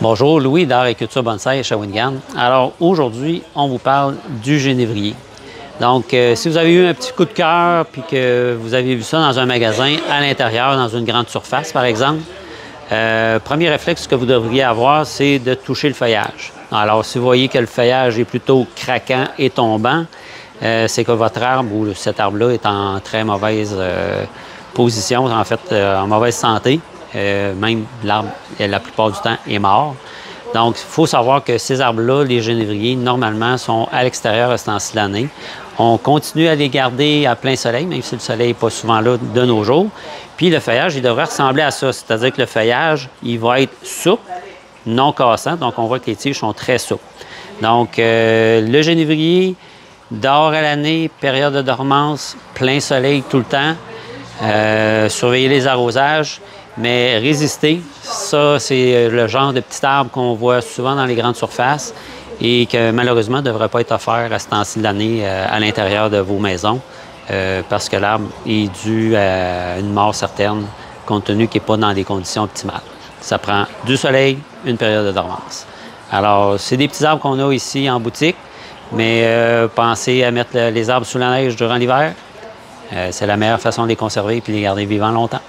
Bonjour, Louis d'Art et Culture Bonsaï à Shawinigan. Alors aujourd'hui, on vous parle du génévrier. Donc, si vous avez eu un petit coup de cœur puis que vous avez vu ça dans un magasin à l'intérieur, dans une grande surface par exemple, premier réflexe que vous devriez avoir, c'est de toucher le feuillage. Alors, si vous voyez que le feuillage est plutôt craquant et tombant, c'est que votre arbre ou cet arbre-là est en très mauvaise position, en fait, en mauvaise santé. Même l'arbre, la plupart du temps, est mort. Donc, il faut savoir que ces arbres-là, les genévriers, normalement, sont à l'extérieur à ce temps-ci de l'année. On continue à les garder à plein soleil, même si le soleil n'est pas souvent là de nos jours. Puis le feuillage, il devrait ressembler à ça, c'est-à-dire que le feuillage, il va être souple, non cassant, donc on voit que les tiges sont très souples. Donc, le genévrier dort à l'année, période de dormance, plein soleil tout le temps, surveiller les arrosages. Mais résister, ça, c'est le genre de petit arbre qu'on voit souvent dans les grandes surfaces et que malheureusement ne devrait pas être offert à ce temps-ci de l'année à l'intérieur de vos maisons parce que l'arbre est dû à une mort certaine compte tenu qu'il n'est pas dans des conditions optimales. Ça prend du soleil, une période de dormance. Alors, c'est des petits arbres qu'on a ici en boutique, mais pensez à mettre les arbres sous la neige durant l'hiver. C'est la meilleure façon de les conserver et de les garder vivants longtemps.